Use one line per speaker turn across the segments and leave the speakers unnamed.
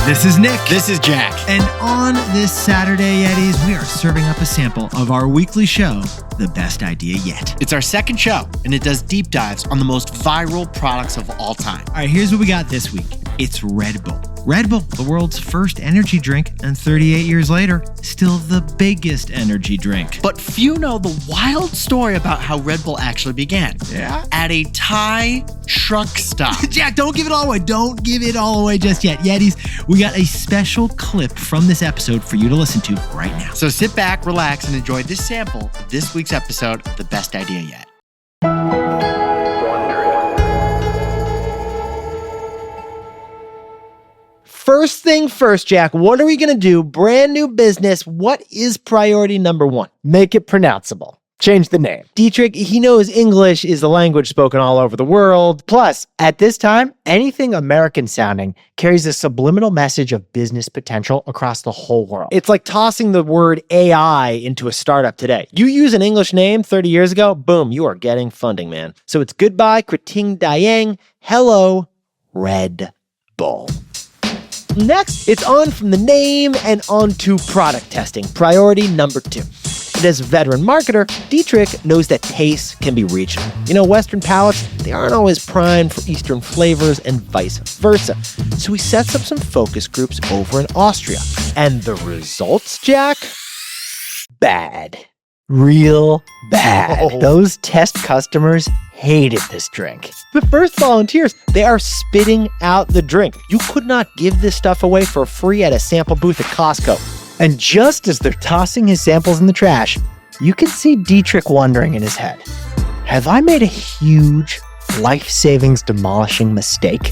This is Nick.
This is Jack.
And on this Saturday, Yetis, we are serving up a sample of our weekly show, The Best Idea Yet.
It's our second show, and it does deep dives on the most viral products of all time.
All right, here's what we got this week. It's Red Bull. Red Bull, the world's first energy drink, and 38 years later, still the biggest energy drink.
But few know the wild story about how Red Bull actually began.
Yeah?
At a Thai truck stop.
Jack, don't give it all away. Don't give it all away just yet. Yetis, we got a special clip from this episode for you to listen to right now.
So sit back, relax, and enjoy this sample of this week's episode of The Best Idea Yet.
First thing first, Jack, what are we going to do? Brand new business. What is priority number one?
Make it pronounceable. Change the name.
Dietrich, he knows English is the language spoken all over the world.
Plus, at this time, anything American sounding carries a subliminal message of business potential across the whole world.
It's like tossing the word AI into a startup today. You use an English name 30 years ago, boom, you are getting funding, man. So it's goodbye, Krating Dayang, hello, Red Bull. Next, it's on from the name and on to product testing. Priority number 2. And as a veteran marketer, Dietrich knows that tastes can be regional. You know, Western palates, they aren't always primed for Eastern flavors and vice versa. So he sets up some focus groups over in Austria. And the results, Jack?
Bad. Real bad.
Oh.
Those test customers hated this drink.
The first volunteers, they are spitting out the drink. You could not give this stuff away for free at a sample booth at Costco.
And just as they're tossing his samples in the trash, you can see Dietrich wondering in his head, have I made a huge, life-savings demolishing mistake?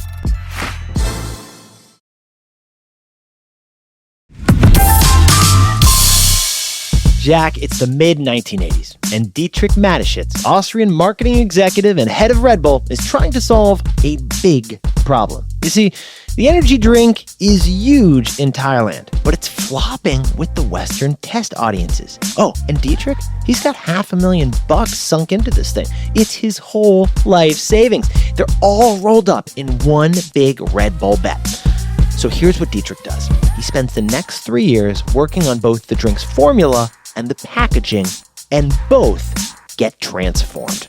Jack, it's the mid-1980s, and Dietrich Mateschitz, Austrian marketing executive and head of Red Bull, is trying to solve a big problem. You see, the energy drink is huge in Thailand, but it's flopping with the Western test audiences. Oh, and Dietrich, he's got $500,000 sunk into this thing. It's his whole life savings. They're all rolled up in one big Red Bull bet. So here's what Dietrich does. He spends the next 3 years working on both the drink's formula and the packaging, and both get transformed.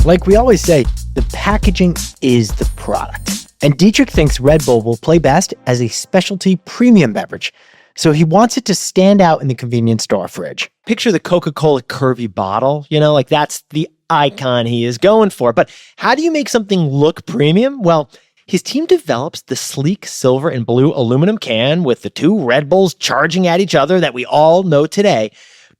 Like we always say, the packaging is the product. And Dietrich thinks Red Bull will play best as a specialty premium beverage, so he wants it to stand out in the convenience store fridge.
Picture the Coca-Cola curvy bottle, you know, like that's the icon he is going for. But how do you make something look premium? Well, his team develops the sleek silver and blue aluminum can with the two Red Bulls charging at each other that we all know today.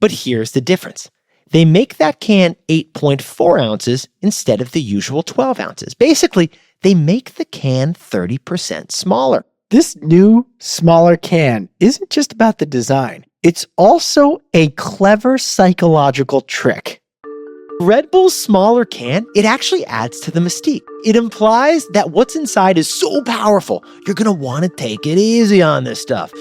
But here's the difference. They make that can 8.4 ounces instead of the usual 12 ounces. Basically, they make the can 30% smaller.
This new, smaller can isn't just about the design. It's also a clever psychological trick.
Red Bull's smaller can, it actually adds to the mystique. It implies that what's inside is so powerful, you're going to want to take it easy on this stuff.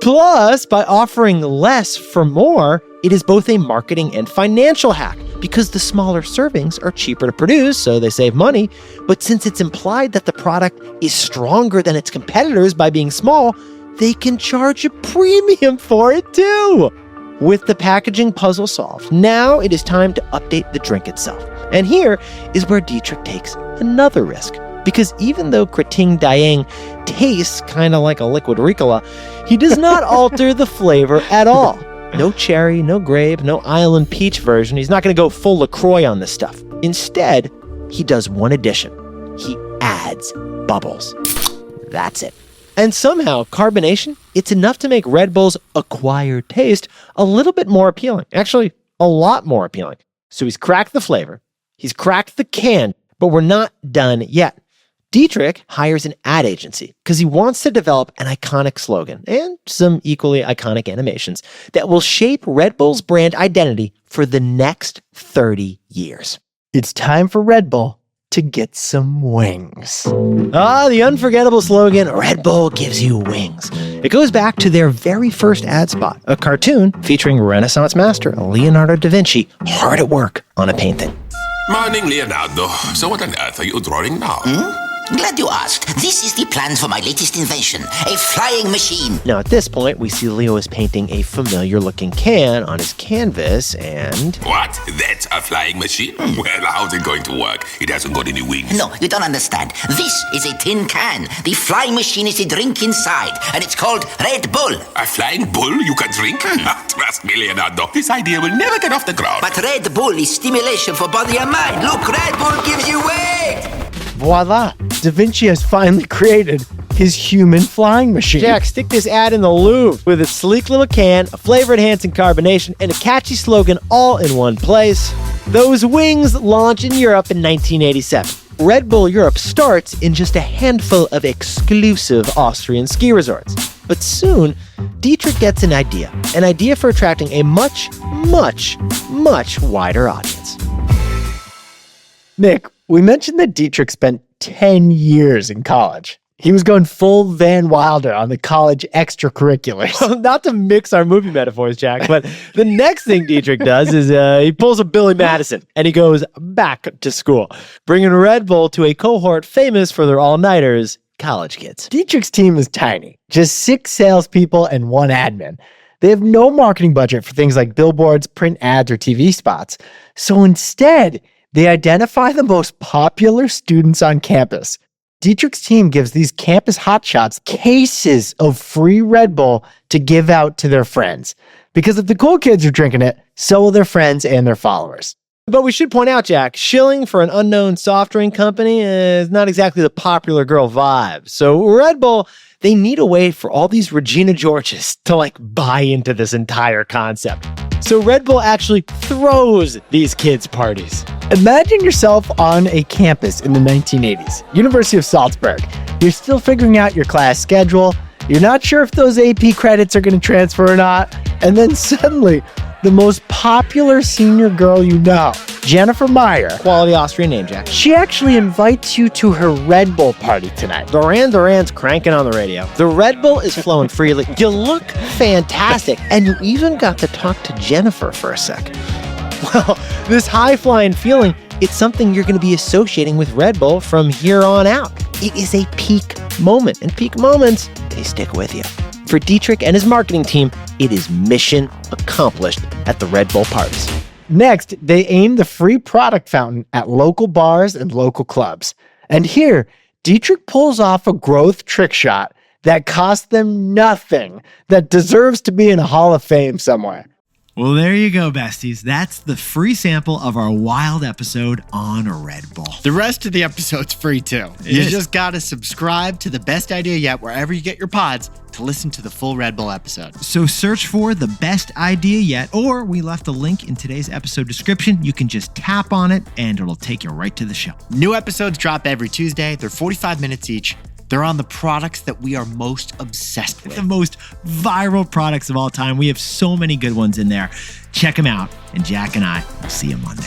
Plus, by offering less for more, it is both a marketing and financial hack because the smaller servings are cheaper to produce, so they save money. But since it's implied that the product is stronger than its competitors by being small, they can charge a premium for it too. With the packaging puzzle solved, now it is time to update the drink itself. And here is where Dietrich takes another risk. Because even though Krating Dayang tastes kind of like a liquid Ricola, he does not alter the flavor at all. No cherry, no grape, no island peach version. He's not going to go full LaCroix on this stuff. Instead, he does one addition. He adds bubbles. That's it. And somehow, carbonation, it's enough to make Red Bull's acquired taste a little bit more appealing. Actually, a lot more appealing. So he's cracked the flavor, he's cracked the can, but we're not done yet. Dietrich hires an ad agency because he wants to develop an iconic slogan and some equally iconic animations that will shape Red Bull's brand identity for the next 30 years.
It's time for Red Bull to get some wings.
The unforgettable slogan, Red Bull gives you wings. It goes back to their very first ad spot, a cartoon featuring Renaissance master Leonardo da Vinci hard at work on a painting.
Morning, Leonardo. So what on earth are you drawing now? Glad you asked. This is the plan for my latest invention, a flying machine.
Now, at this point, we see Leo is painting a familiar-looking can on his canvas, and...
What? That's a flying machine? Well, how's it going to work? It hasn't got any wings.
No, you don't understand. This is a tin can. The flying machine is a drink inside, and it's called Red Bull.
A flying bull you can drink? Trust me, Leonardo, this idea will never get off the ground.
But Red Bull is stimulation for body and mind. Look, Red Bull gives you weight.
Voila! Da Vinci has finally created his human flying machine.
Jack, stick this ad in the Louvre with its sleek little can, a flavor-enhancing carbonation, and a catchy slogan all in one place. Those wings launch in Europe in 1987. Red Bull Europe starts in just a handful of exclusive Austrian ski resorts. But soon, Dietrich gets an idea for attracting a much, much, much wider audience.
Nick, we mentioned that Dietrich spent 10 years in college. He was going full Van Wilder on the college extracurriculars.
Well, not to mix our movie metaphors, Jack, but the next thing Dietrich does is he pulls a Billy Madison and he goes back to school, bringing Red Bull to a cohort famous for their all-nighters, college kids.
Dietrich's team is tiny, just 6 salespeople and 1 admin. They have no marketing budget for things like billboards, print ads, or TV spots. So instead, they identify the most popular students on campus. Dietrich's team gives these campus hotshots cases of free Red Bull to give out to their friends. Because if the cool kids are drinking it, so will their friends and their followers.
But we should point out, Jack, shilling for an unknown soft drink company is not exactly the popular girl vibe. So Red Bull, they need a way for all these Regina Georges to buy into this entire concept. So Red Bull actually throws these kids parties.
Imagine yourself on a campus in the 1980s, University of Salzburg. You're still figuring out your class schedule. You're not sure if those AP credits are going to transfer or not. And then suddenly, the most popular senior girl you know, Jennifer Meyer,
Quality Austrian name, Jack.
she actually invites you to her Red Bull party tonight.
Duran Duran's cranking on the radio. The Red Bull is flowing freely. You look fantastic. And you even got to talk to Jennifer for a sec. Well, this high-flying feeling, it's something you're going to be associating with Red Bull from here on out. It is a peak moment, and peak moments, they stick with you. For Dietrich and his marketing team, it is mission accomplished at the Red Bull parties.
Next, they aim the free product fountain at local bars and local clubs. And here, Dietrich pulls off a growth trick shot that cost them nothing, that deserves to be in a Hall of Fame somewhere.
Well, there you go, besties. That's the free sample of our wild episode on Red Bull.
The rest of the episode's free too. You
is.
just gotta subscribe to The Best Idea Yet wherever you get your pods to listen to the full Red Bull episode.
So search for The Best Idea Yet, or we left a link in today's episode description. You can just tap on it and it'll take you right to the show.
New episodes drop every Tuesday. They're 45 minutes each. They're on the products that we are most obsessed with.
The most viral products of all time. We have so many good ones in there. Check them out. And Jack and I will see you Monday.